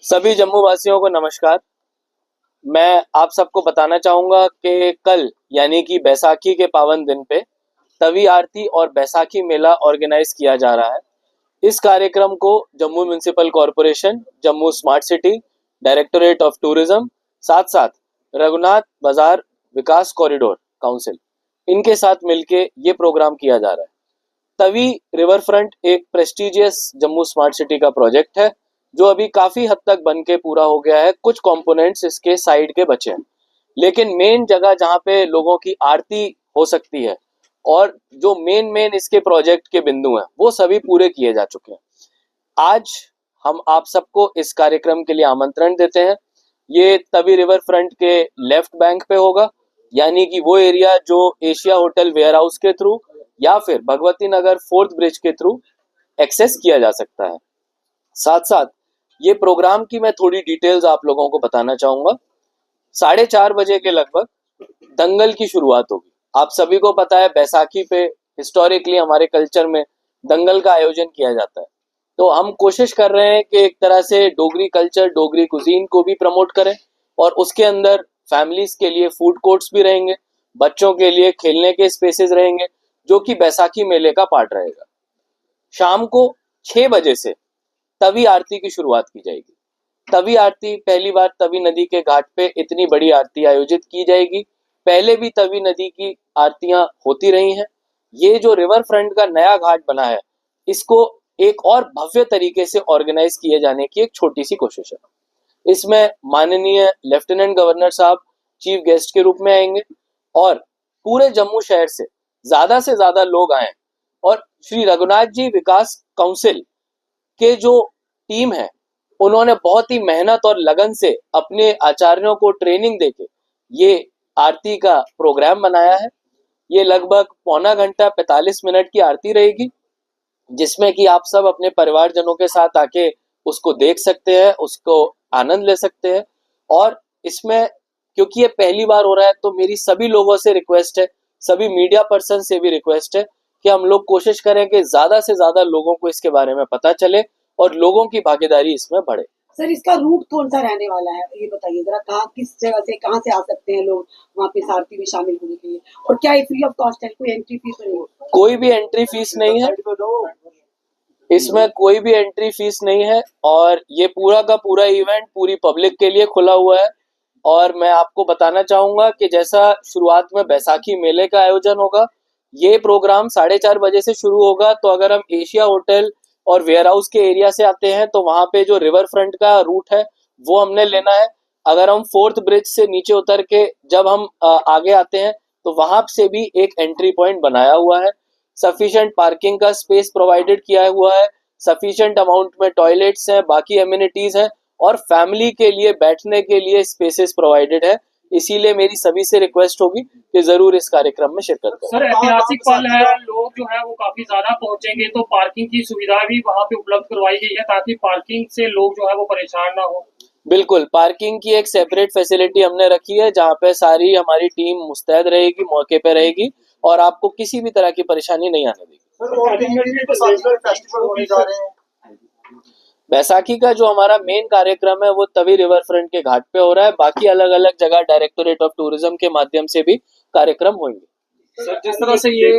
सभी जम्मू वासियों को नमस्कार। मैं आप सबको बताना चाहूँगा कि कल यानी कि बैसाखी के पावन दिन पे तवी आरती और बैसाखी मेला ऑर्गेनाइज किया जा रहा है। इस कार्यक्रम को Jammu municipal corporation, Jammu smart city, directorate of tourism, साथ-साथ रघुनाथ बाजार विकास कॉरिडोर काउंसिल, इनके साथ मिलके ये प्रोग्राम किया जा रहा है। तवी रिवर फ्रंट एक प्रेस्टिजियस जम्मू स्मार्ट सिटी का प्रोजेक्ट है जो अभी काफी हद तक बन के पूरा हो गया है। कुछ कंपोनेंट्स इसके साइड के बचे हैं, लेकिन मेन जगह जहाँ पे लोगों की आरती हो सकती है और जो मेन इसके प्रोजेक्ट के बिंदु हैं वो सभी पूरे किए जा चुके हैं। आज हम आप सबको इस कार्यक्रम के लिए आमंत्रण देते हैं। ये तवी रिवर फ्रंट के लेफ्ट बैंक पे होगा, यानी कि वो एरिया जो एशिया होटल वेयर हाउस के थ्रू या फिर भगवती नगर फोर्थ ब्रिज के थ्रू एक्सेस किया जा सकता है। साथ साथ ये प्रोग्राम की मैं थोड़ी डिटेल्स आप लोगों को बताना चाहूंगा। 4:30 बजे के लगभग दंगल की शुरुआत होगी। आप सभी को पता है बैसाखी पे हिस्टोरिकली हमारे कल्चर में दंगल का आयोजन किया जाता है, तो हम कोशिश कर रहे हैं कि एक तरह से डोगरी कल्चर, डोगरी कुजीन को भी प्रमोट करें और उसके अंदर फैमिलीज के लिए फूड कोर्ट्स भी रहेंगे, बच्चों के लिए खेलने के स्पेसेस रहेंगे, जो कि बैसाखी मेले का पार्ट रहेगा। शाम को 6 बजे से तवी आरती की शुरुआत की जाएगी। तवी आरती पहली बार तवी नदी के घाट पे इतनी बड़ी आरती आयोजित की जाएगी। पहले भी तवी नदी की आरतियां होती रही हैं। ये जो रिवर फ्रंट का नया घाट बना है, इसको एक और भव्य तरीके से ऑर्गेनाइज किए जाने की एक छोटी सी कोशिश है। इसमें माननीय लेफ्टिनेंट गवर्नर साहब चीफ गेस्ट के रूप में आएंगे और पूरे जम्मू शहर से ज्यादा लोग आए और श्री रघुनाथ जी विकास काउंसिल के जो टीम है, उन्होंने बहुत ही मेहनत और लगन से अपने आचार्यों को ट्रेनिंग देके ये आरती का प्रोग्राम बनाया है। ये लगभग पौना घंटा 45 मिनट की आरती रहेगी, जिसमें कि आप सब अपने परिवारजनों के साथ आके उसको देख सकते हैं, उसको आनंद ले सकते हैं। और इसमें क्योंकि ये पहली बार हो रहा है, तो मेरी सभी लोगों से रिक्वेस्ट है, सभी मीडिया पर्सन से भी रिक्वेस्ट है कि हम लोग कोशिश करें कि ज्यादा से ज्यादा लोगों को इसके बारे में पता चले और लोगों की भागीदारी इसमें बढ़े। सर, इसका रूट कौन सा रहने वाला है, ये बताइए जरा। कहाँ, किस जगह से कहाँ से आ सकते हैं लोग वहाँ पे आरती में शामिल होने के लिए, और क्या ये फ्री ऑफ कॉस्ट है, कोई एंट्री फीस नहीं है? कोई भी एंट्री फीस नहीं है, इसमें कोई भी एंट्री फीस नहीं है और ये पूरा का पूरा इवेंट पूरी पब्लिक के लिए खुला हुआ है। और मैं आपको बताना चाहूंगा कि जैसा शुरुआत में बैसाखी मेले का आयोजन होगा, ये प्रोग्राम 4:30 बजे से शुरू होगा। तो अगर हम एशिया होटल और वेयर हाउस के एरिया से आते हैं तो वहां पे जो रिवर फ्रंट का रूट है वो हमने लेना है। अगर हम फोर्थ ब्रिज से नीचे उतर के जब हम आगे आते हैं तो वहां से भी एक एंट्री पॉइंट बनाया हुआ है। सफिशिएंट पार्किंग का स्पेस प्रोवाइडेड किया हुआ है, सफिशिएंट अमाउंट में टॉयलेट्स हैं, बाकी एमिनिटीज हैं और फैमिली के लिए बैठने के लिए स्पेसेस प्रोवाइडेड है। इसीलिए मेरी सभी से रिक्वेस्ट होगी कि जरूर इस कार्यक्रम में शिरकत करें। सर, ऐतिहासिक पल है, लोग जो है वो काफी ज्यादा पहुंचेंगे, तो पार्किंग की सुविधा भी वहाँ पे उपलब्ध करवाई गई है ताकि पार्किंग से लोग जो है वो परेशान ना हो। बिल्कुल, पार्किंग की एक सेपरेट फैसिलिटी हमने रखी है जहाँ पे सारी हमारी टीम मुस्तैद रहेगी, मौके पे रहेगी और आपको किसी भी तरह की परेशानी नहीं आने देगी। बैसाखी का जो हमारा मेन कार्यक्रम है वो तवी रिवर फ्रंट के घाट पे हो रहा है। बाकी अलग अलग जगह डायरेक्टोरेट ऑफ टूरिज्म के माध्यम से भी कार्यक्रम होंगे। सर, जिस तरह से ये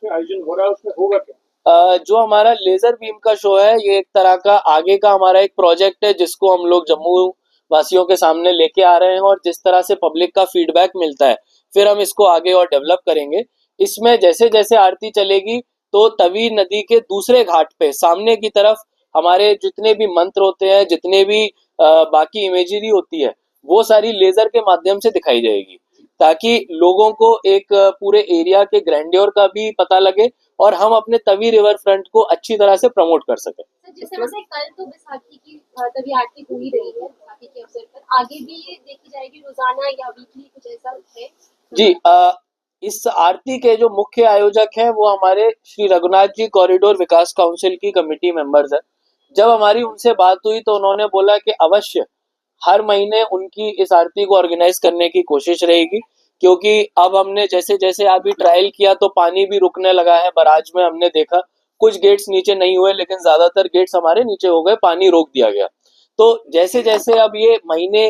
आयोजन हो रहा है उसमें होगा क्या? जो हमारा लेजर बीम का शो है, ये एक तरह का आगे का हमारा एक प्रोजेक्ट है जिसको हम लोग जम्मू वासियों के सामने लेके आ रहे हैं और जिस तरह से पब्लिक का फीडबैक मिलता है फिर हम इसको आगे और डेवलप करेंगे। इसमें जैसे जैसे आरती चलेगी तो तवी नदी के दूसरे घाट पे सामने की तरफ हमारे जितने भी मंत्र होते हैं, जितने भी बाकी इमेजरी होती है, वो सारी लेजर के माध्यम से दिखाई जाएगी ताकि लोगों को एक पूरे एरिया के ग्रैंडियर का भी पता लगे और हम अपने तवी रिवर फ्रंट को अच्छी तरह से प्रमोट कर सकें। जिस तरह से कल तो बैसाखी की तभी आरती हो ही रही है, बैसाखी के अवसर पर आगे भी ये देखी जाएगी रोजाना या वीकली, कुछ ऐसा है? जी, इस आरती के जो मुख्य आयोजक हैं वो हमारे श्री रघुनाथ जी कॉरिडोर विकास काउंसिल की कमेटी मेंबर्स हैं। जब हमारी उनसे बात हुई तो उन्होंने बोला कि अवश्य हर महीने उनकी इस आरती को ऑर्गेनाइज करने की कोशिश रहेगी, क्योंकि अब हमने जैसे जैसे अभी ट्रायल किया तो पानी भी रुकने लगा है। बराज में हमने देखा कुछ गेट्स नीचे नहीं हुए, लेकिन ज्यादातर गेट्स हमारे नीचे हो गए, पानी रोक दिया गया। तो जैसे जैसे अब ये महीने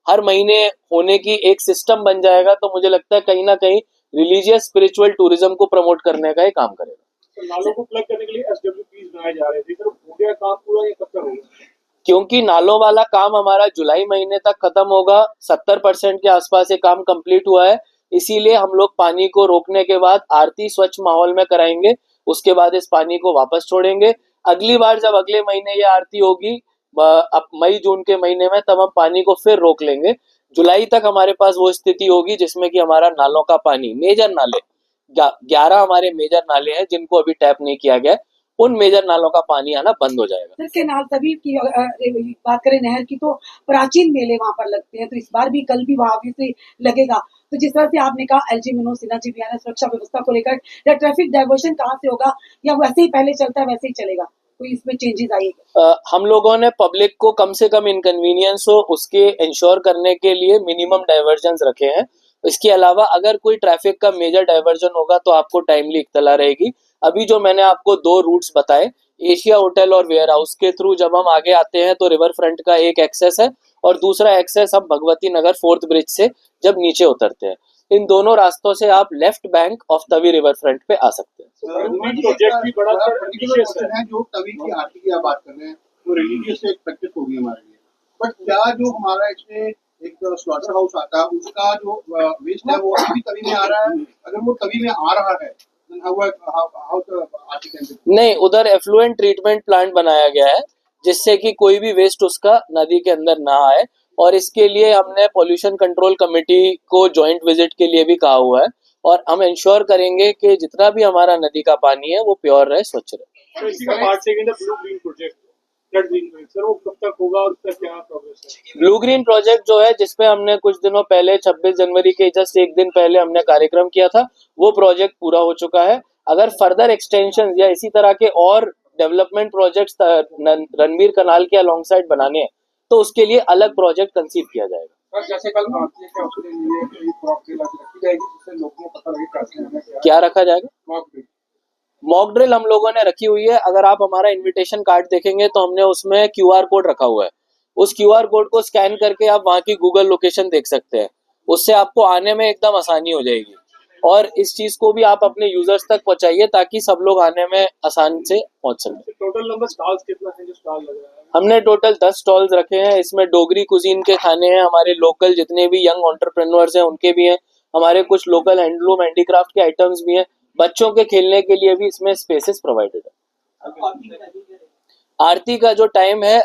हर महीने होने की एक सिस्टम बन जाएगा तो मुझे लगता है कहीं ना कहीं रिलीजियस स्पिरिचुअल टूरिज्म को प्रमोट करने का ये काम करेगा। तो नालों को प्लग करने के लिए SWPs बनाए जा रहे थे, सर हो गया काम पूरा या कब तक होगा? क्योंकि नालों वाला काम हमारा जुलाई महीने तक खत्म होगा, 70% के आसपास ये काम कंप्लीट हुआ है, इसीलिए हम लोग पानी को रोकने के बाद आरती स्वच्छ माहौल में कराएंगे, उसके बाद इस पानी को वापस छोड़ेंगे। अगली बार जब अगले महीने ये आरती होगी अब मई जून के महीने में, तब हम पानी को फिर रोक लेंगे। जुलाई तक हमारे पास वो स्थिति होगी जिसमें कि हमारा नालों का पानी, मेजर नाले 11 हमारे मेजर नाले हैं जिनको अभी टैप नहीं किया गया, उन मेजर नालों का पानी आना बंद हो जाएगा। सर केनाल तभी की बात करें नहर की, तो प्राचीन मेले वहां पर लगते हैं, तो इस बार भी कल भी वहां भी से लगेगा। तो जिस तरह से आपने कहा LG मनोज सिन्हा जी भी आए सुरक्षा व्यवस्था को लेकर, या ट्रैफिक डाइवर्शन कहाँ से होगा, या वैसे ही पहले चलता है वैसे ही चलेगा, कोई इसमें चेंजेस आएगा? हम लोगों ने पब्लिक को कम से कम इनकन्वीनियंस हो उसके इंश्योर करने के लिए मिनिमम डाइवर्जन रखे हैं। इसके अलावा अगर कोई ट्रैफिक का मेजर डाइवर्जन होगा तो आपको टाइमली इत्तला रहेगी। अभी जो मैंने आपको 2 रूट्स बताए, एशिया होटल और वेयर हाउस के थ्रू जब हम आगे आते हैं तो रिवर फ्रंट का एक एक्सेस है और दूसरा एक्सेस हम भगवती नगर 4th ब्रिज से जब नीचे उतरते हैं। इन दोनों रास्तों से आप left bank of Tawi river front पे आ सकते हैं। प्रोजेक्ट भी बड़ा एम्बिशियस है। जो तवी की आरती की आप बात कर रहे हैं वो रिलीजियस एक प्रैक्टिस होगी हमारे लिए, बट क्या जो हमारा इसमें एक स्लॉटर हाउस आता है उसका जो वेस्ट है वो अभी भी तवी में आ रहा है? अगर वो तवी में आ रहा है नहीं, उधर एफ्लुएंट ट्रीटमेंट प्लांट बनाया गया है जिससे कि कोई भी वेस्ट उसका नदी के अंदर ना आए, और इसके लिए हमने पोल्यूशन कंट्रोल कमेटी को जॉइंट विजिट के लिए भी कहा हुआ है और हम इंश्योर करेंगे कि जितना भी हमारा नदी का पानी है वो प्योर रहे, स्वच्छ रहे। तो इसी का पार्ट सेकंड है blue green project, flood green project, sir वो कब तक होगा और उसका क्या प्रोग्रेस है? ब्लू ग्रीन प्रोजेक्ट जो है जिसपे हमने कुछ दिनों पहले 26 जनवरी के जस्ट एक दिन पहले हमने कार्यक्रम किया था, वो प्रोजेक्ट पूरा हो चुका है। अगर फर्दर एक्सटेंशन या इसी तरह के और डेवलपमेंट प्रोजेक्ट्स रणवीर कनाल के अलॉन्ग साइड बनाने हैं तो उसके लिए अलग प्रोजेक्ट कंसीव किया जाएगा। जैसे कल आरती है उसके लिए रखी जाएगी जिससे लोगों को पता लगे कैसे हमें क्या रखा जाएगा? मॉक ड्रिल हम लोगों ने रखी हुई है। अगर आप हमारा इनविटेशन कार्ड देखेंगे तो हमने उसमें QR कोड रखा हुआ है, उस QR कोड को स्कैन करके आप वहाँ की गूगल लोकेशन देख सकते हैं, उससे आपको आने में एकदम आसानी हो जाएगी। और इस चीज को भी आप अपने यूजर्स तक पहुंचाइए ताकि सब लोग आने में आसान से पहुंच सके। टोटल नंबर स्टॉल्स कितना है जो स्टॉल लग रहा है? हमने टोटल 10 स्टॉल्स रखे हैं, इसमें डोगरी कुजीन के खाने हैं, हमारे लोकल जितने भी यंग एंटरप्रेन्योर्स हैं उनके भी हैं, हमारे कुछ लोकल हैंडलूम हैंडीक्राफ्ट के आइटम्स भी हैं, बच्चों के खेलने के लिए भी इसमें स्पेसेस प्रोवाइडेड है। आरती का जो टाइम है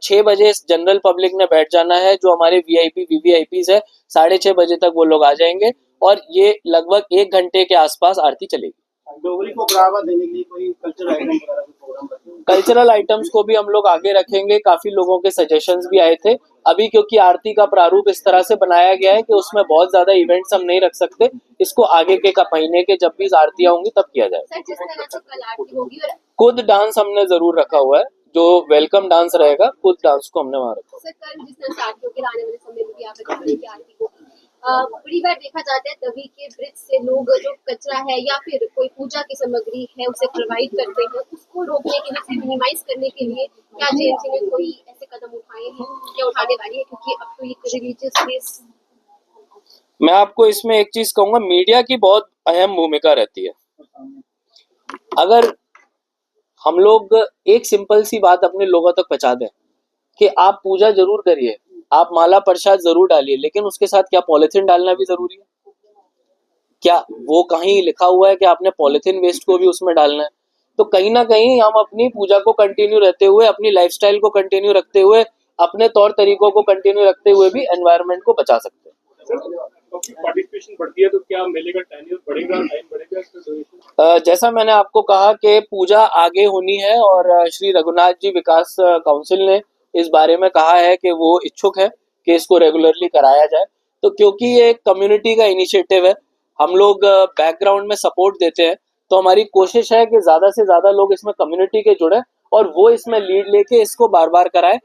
6 बजे जनरल पब्लिक ने बैठ जाना है, जो हमारे VIP VVIPs है 6:30 बजे तक वो लोग आ जाएंगे और ये लगभग 1 घंटे के आसपास आरती चलेगी। डोगरी को बढ़ावा देने के लिए कोई कल्चरल आइटम वगैरह प्रोग्राम रखेंगे? कल्चरल आइटम्स को भी हम लोग आगे रखेंगे, काफी लोगों के सजेशंस भी आए थे। अभी क्योंकि आरती का प्रारूप इस तरह से बनाया गया है कि उसमें बहुत ज्यादा इवेंट्स हम नहीं रख सकते, इसको आगे के महीने के जब भी आरतियां होंगी तब किया जाएगा। सर जिस तरह से कल आरती होगी और खुद डांस हमने जरूर रखा हुआ है, जो वेलकम डांस रहेगा, खुद डांस को हमने वहाँ रखा हुआ है। सर कल जिस तरह से आरती होगी, आने वाले समय में भी आप बड़ी की आरती होगी, बड़ी बार देखा जाता है तभी के ब्रिज से लोग जो कचरा है या फिर कोई पूजा की सामग्री है उसे प्रोवाइड करते हैं, उसको रोकने के लिए, उसे मिनिमाइज करने के लिए क्या JNC ने कोई ऐसे कदम उठाए हैं या उठाने वाली है, क्योंकि अब तो एक रिलीजियस प्लेस। मैं आपको इसमें एक चीज कहूंगा, मीडिया की बहुत अहम भूमिका रहती है। अगर हम लोग एक सिंपल सी बात अपने लोगों तक पहुंचा दें कि आप पूजा जरूर करिए, आप माला प्रसाद जरूर डालिए, लेकिन उसके साथ क्या पॉलिथीन डालना भी जरूरी है? क्या वो कहीं लिखा हुआ है कि आपने पॉलिथीन वेस्ट को भी उसमें डालना है? तो कहीं ना कहीं हम अपनी पूजा को कंटिन्यू रहते हुए, अपनी लाइफस्टाइल को कंटिन्यू रखते हुए, अपने तौर तरीकों को कंटिन्यू रखते हुए भी एनवायरनमेंट को बचा सकते हैं। पार्टिसिपेशन बढ़ती है तो क्या मेले का टेन्योर बढ़ेगा, टाइम बढ़ेगा? जैसा मैंने आपको कहा कि पूजा आगे होनी है और श्री रघुनाथ जी विकास काउंसिल ने इस बारे में कहा है कि वो इच्छुक है कि इसको रेगुलरली कराया जाए। तो क्योंकि ये कम्युनिटी का इनिशिएटिव है, हम लोग बैकग्राउंड में सपोर्ट देते हैं, तो हमारी कोशिश है कि ज्यादा से ज्यादा लोग इसमें कम्युनिटी के जुड़े और वो इसमें लीड लेके इसको बार बार कराएं।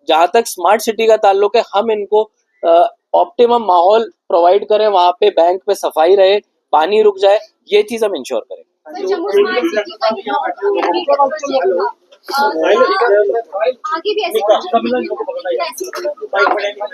जहां तक स्मार्ट सिटी का ताल्लुक है, हम इनको ऑप्टिमम माहौल प्रोवाइड करें, वहां पे बैंक पे सफाई रहे, पानी रुक जाए, ये चीज हम इंश्योर करें। सर जम्मू स्मार्ट सिटी का आगे भी ऐसी